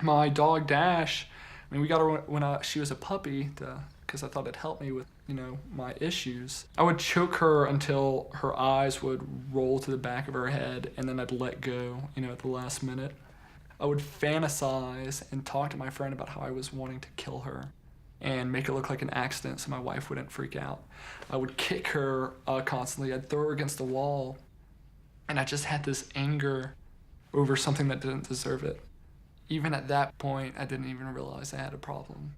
My dog Dash, I mean, we got her when she was a puppy because I thought it'd help me with, my issues. I would choke her until her eyes would roll to the back of her head, and then I'd let go, at the last minute. I would fantasize and talk to my friend about how I was wanting to kill her and make it look like an accident so my wife wouldn't freak out. I would kick her constantly. I'd throw her against the wall. And I just had this anger over something that didn't deserve it. Even at that point, I didn't even realize I had a problem.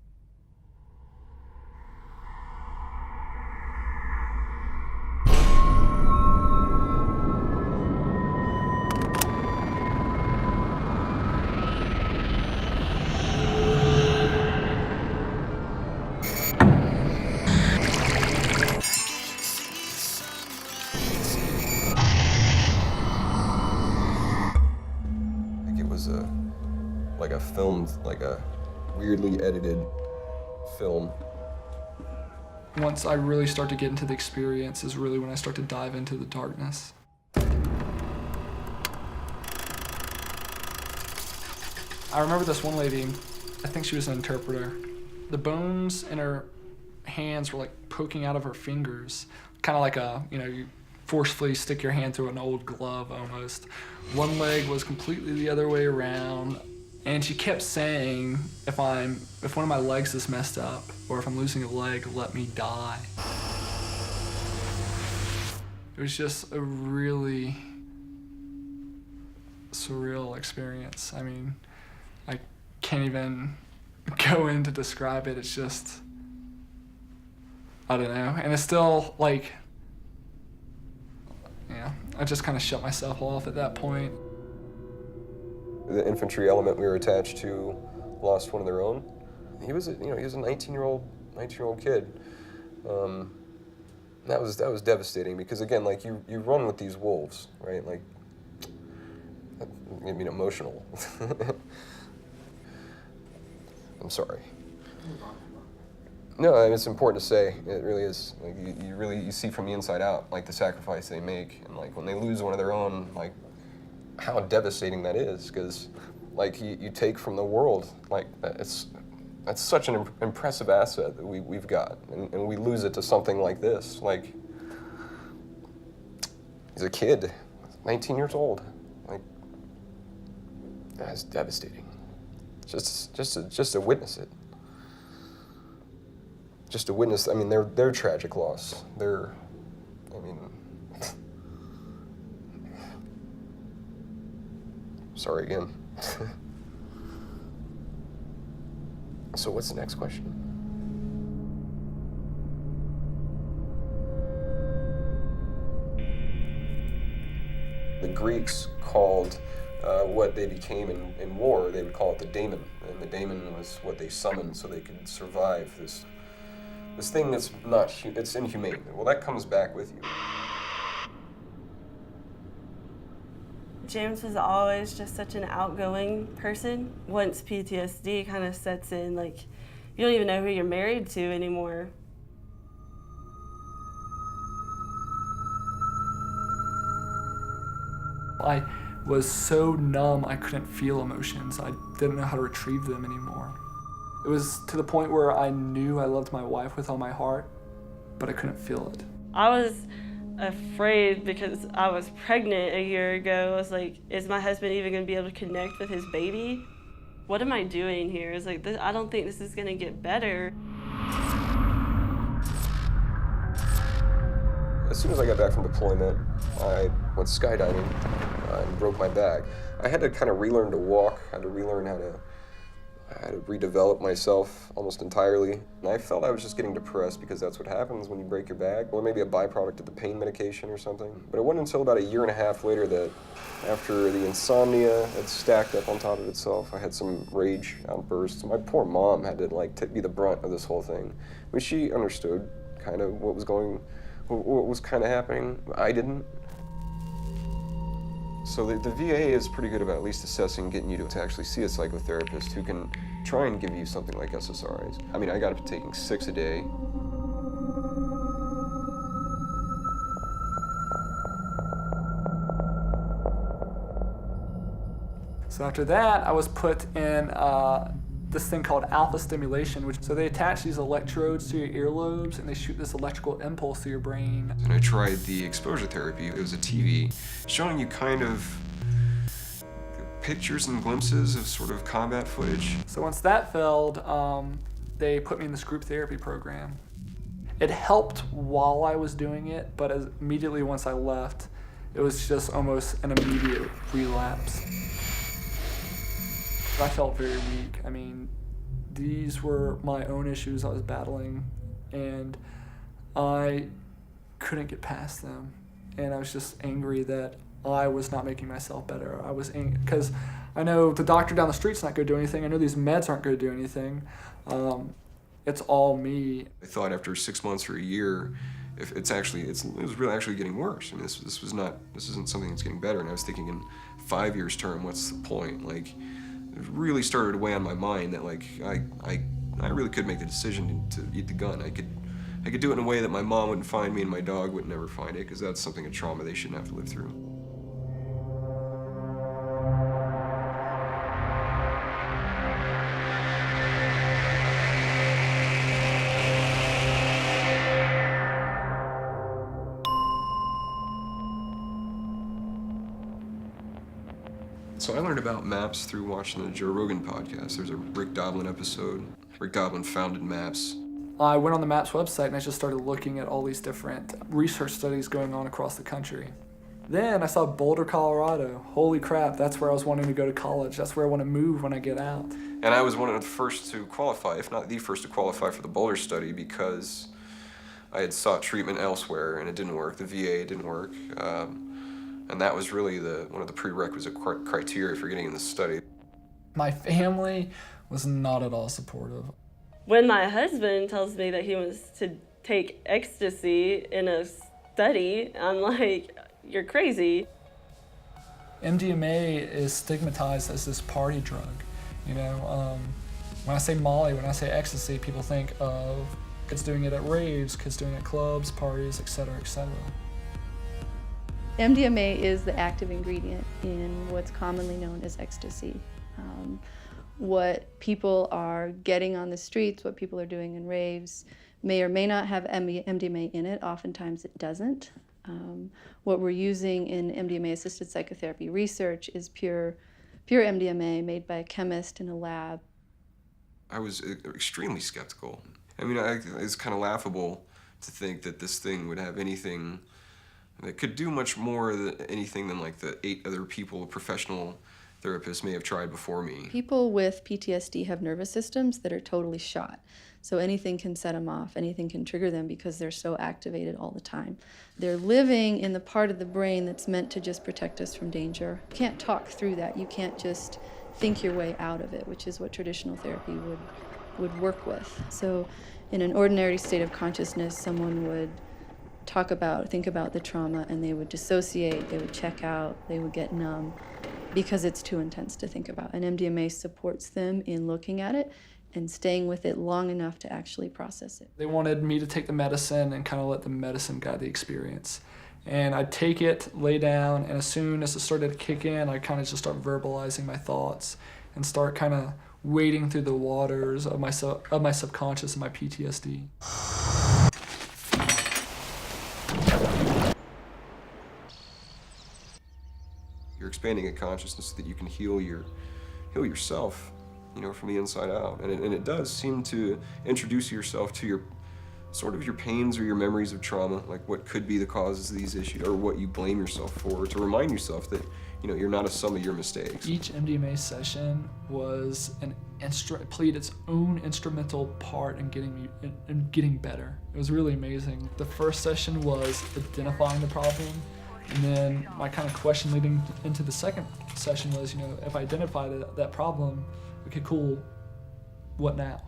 Like a weirdly edited film. Once I really start to get into the experience is really when I start to dive into the darkness. I remember this one lady, I think she was an interpreter. The bones in her hands were like poking out of her fingers, kind of like you forcefully stick your hand through an old glove almost. One leg was completely the other way around. And she kept saying, if one of my legs is messed up, or if I'm losing a leg, let me die. It was just a really surreal experience. I mean, I can't even go in to describe it. It's just, I don't know. And it's still like, I just kind of shut myself off at that point. The infantry element we were attached to lost one of their own. He was a 19-year-old kid. That was devastating because again, like you run with these wolves, right? Like, I mean, emotional. I'm sorry. No, it's important to say. It really is. Like you see from the inside out, like the sacrifice they make, and like when they lose one of their own, like, how devastating that is, because like you take from the world, like that's such an impressive asset that we've got, and we lose it to something like this. Like, he's a kid, 19 years old, like, that's devastating. Just to witness it, just to witness. I mean, their tragic loss. Sorry again. So what's the next question? The Greeks called what they became in war, they would call it the daemon. And the daemon was what they summoned so they could survive this thing that's it's inhumane. Well, that comes back with you. James was always just such an outgoing person. Once PTSD kind of sets in, like, you don't even know who you're married to anymore. I was so numb I couldn't feel emotions. I didn't know how to retrieve them anymore. It was to the point where I knew I loved my wife with all my heart, but I couldn't feel it. I was afraid because I was pregnant a year ago. I was like, is my husband even going to be able to connect with his baby? What am I doing here? It's like, I don't think this is going to get better. As soon as I got back from deployment, I went skydiving and broke my back. I had to kind of relearn to walk. I had to relearn how to redevelop myself almost entirely. And I felt I was just getting depressed because that's what happens when you break your back. Or maybe a byproduct of the pain medication or something. But it wasn't until about a year and a half later that after the insomnia had stacked up on top of itself, I had some rage outbursts. My poor mom had to be the brunt of this whole thing. I mean, she understood kind of what was kind of happening. I didn't. So the VA is pretty good about at least assessing, getting you to actually see a psychotherapist who can try and give you something like SSRIs. I mean, I got up to taking 6 a day. So after that, I was put in this thing called alpha stimulation, so they attach these electrodes to your earlobes and they shoot this electrical impulse through your brain. And I tried the exposure therapy. It was a TV showing you kind of pictures and glimpses of sort of combat footage. So once that failed, they put me in this group therapy program. It helped while I was doing it, but immediately once I left, it was just almost an immediate relapse. I felt very weak. I mean, these were my own issues I was battling, and I couldn't get past them. And I was just angry that I was not making myself better. I was angry because I know the doctor down the street's not going to do anything. I know these meds aren't going to do anything. It's all me. I thought after 6 months or a year, if it was really actually getting worse. I mean, this isn't something that's getting better. And I was thinking in 5 years term, what's the point? Like, it really started to weigh on my mind that like I really could make the decision to eat the gun. I could do it in a way that my mom wouldn't find me and my dog would never find it, because that's something, a trauma they shouldn't have to live through. So I learned about MAPS through watching the Joe Rogan podcast. There's a Rick Doblin episode. Rick Doblin founded MAPS. I went on the MAPS website and I just started looking at all these different research studies going on across the country. Then I saw Boulder, Colorado. Holy crap, that's where I was wanting to go to college. That's where I want to move when I get out. And I was one of the first to qualify, if not the first to qualify for the Boulder study, because I had sought treatment elsewhere and it didn't work. The VA didn't work. And that was really one of the prerequisite criteria for getting in the study. My family was not at all supportive. When my husband tells me that he wants to take ecstasy in a study, I'm like, you're crazy. MDMA is stigmatized as this party drug. You know, when I say Molly, when I say ecstasy, people think of kids doing it at raves, kids doing it at clubs, parties, et cetera, et cetera. MDMA is the active ingredient in what's commonly known as ecstasy. What people are getting on the streets, what people are doing in raves, may or may not have MDMA in it. Oftentimes it doesn't. What we're using in MDMA-assisted psychotherapy research is pure MDMA made by a chemist in a lab. I was extremely skeptical. I mean, it's kind of laughable to think that this thing would have anything that could do much more than anything than like the 8 other people, professional therapists, may have tried before me. People with PTSD have nervous systems that are totally shot. So anything can set them off, anything can trigger them because they're so activated all the time. They're living in the part of the brain that's meant to just protect us from danger. You can't talk through that. You can't just think your way out of it, which is what traditional therapy would work with. So in an ordinary state of consciousness, someone would think about the trauma, and they would dissociate, they would check out, they would get numb because it's too intense to think about. And MDMA supports them in looking at it and staying with it long enough to actually process it. They wanted me to take the medicine and kind of let the medicine guide the experience. And I'd take it, lay down, and as soon as it started to kick in, I kind of just start verbalizing my thoughts and start kind of wading through the waters of my subconscious and my PTSD. You're expanding a consciousness so that you can heal yourself, you know, from the inside out. And it does seem to introduce yourself to your pains or your memories of trauma, like what could be the causes of these issues, or what you blame yourself for, to remind yourself that, you know, you're not a sum of your mistakes. Each MDMA session was played its own instrumental part in getting better. It was really amazing. The first session was identifying the problem. And then my kind of question leading into the second session was, you know, if I identify that problem, okay, cool, what now?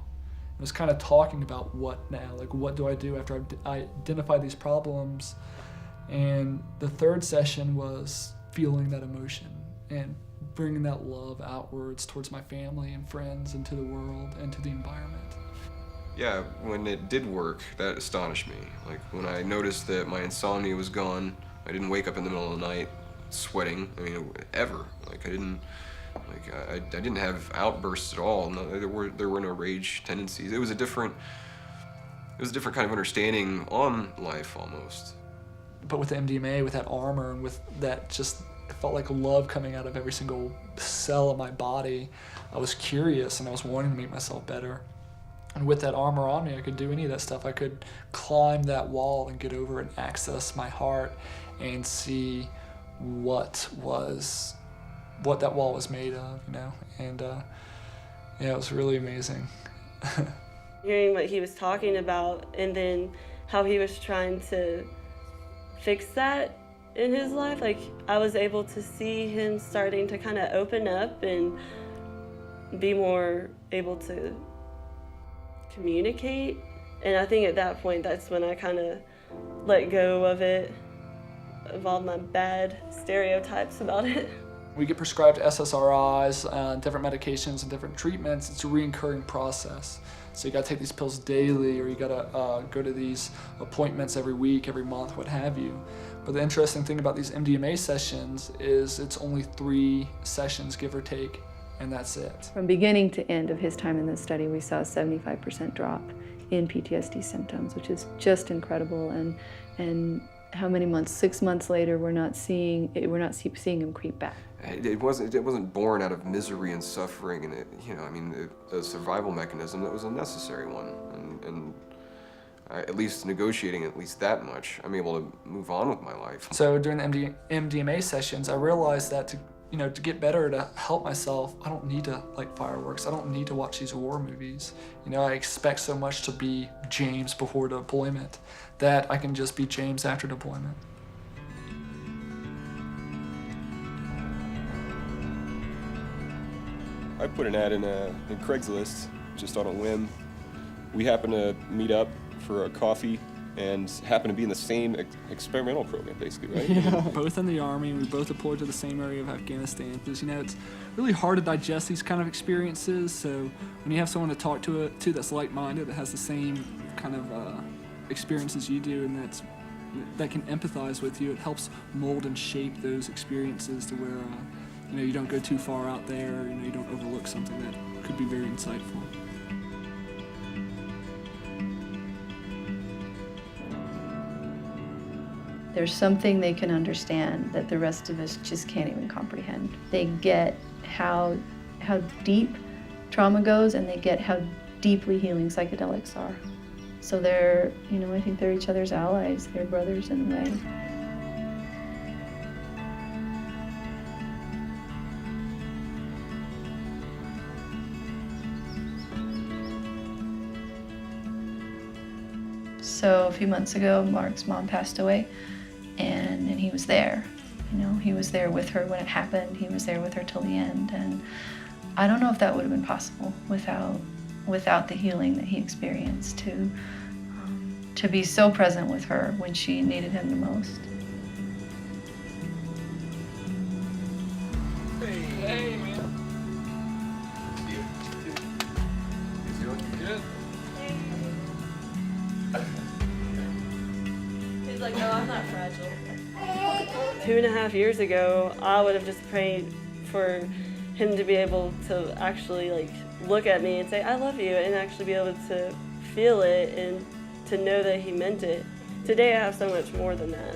It was kind of talking about what now, like what do I do after I identify these problems? And the third session was feeling that emotion and bringing that love outwards towards my family and friends and to the world and to the environment. Yeah, when it did work, that astonished me. Like when I noticed that my insomnia was gone, I didn't wake up in the middle of the night sweating, I mean, ever. Like I didn't Like I didn't have outbursts at all. No, there were no rage tendencies. It was a different kind of understanding on life almost. But with the MDMA, with that armor, and with that just, it felt like love coming out of every single cell of my body. I was curious and I was wanting to make myself better. And with that armor on me, I could do any of that stuff. I could climb that wall and get over and access my heart and see what that wall was made of, you know? And yeah, it was really amazing. Hearing what he was talking about and then how he was trying to fix that in his life, like I was able to see him starting to kind of open up and be more able to communicate. And I think at that point, that's when I kind of let go of it, of all my bad stereotypes about it. We get prescribed SSRIs, different medications and different treatments. It's a recurring process. So you gotta take these pills daily, or you gotta go to these appointments every week, every month, what have you. But the interesting thing about these MDMA sessions is it's only 3 sessions, give or take, and that's it. From beginning to end of his time in this study, we saw a 75% drop in PTSD symptoms, which is just incredible. And how many months? 6 months later, we're not seeing him creep back. It wasn't born out of misery and suffering, and a survival mechanism that was a necessary one. And at least negotiating at least that much, I'm able to move on with my life. So during the MDMA sessions, I realized that to get better, to help myself, I don't need to like fireworks. I don't need to watch these war movies. I expect so much to be James before deployment that I can just be James after deployment. I put an ad in Craigslist just on a whim. We happened to meet up for a coffee and happen to be in the same experimental program, basically, right? Yeah, both in the Army, and we both deployed to the same area of Afghanistan. Because, it's really hard to digest these kind of experiences, so when you have someone to talk to that's like-minded, that has the same kind of experiences you do, and that can empathize with you, it helps mold and shape those experiences to where, you don't go too far out there, you don't overlook something that could be very insightful. There's something they can understand that the rest of us just can't even comprehend. They get how deep trauma goes, and they get how deeply healing psychedelics are. So they're, I think they're each other's allies. They're brothers in a way. So a few months ago, Mark's mom passed away, and he was there. He was there with her when it happened. He was there with her till the end. And I don't know if that would have been possible without the healing that he experienced, to be so present with her when she needed him the most. Hey, man. You doing good? He's like, no, I'm not fragile. 2.5 years ago, I would have just prayed for him to be able to actually look at me and say, I love you, and actually be able to feel it and to know that he meant it. Today I have so much more than that.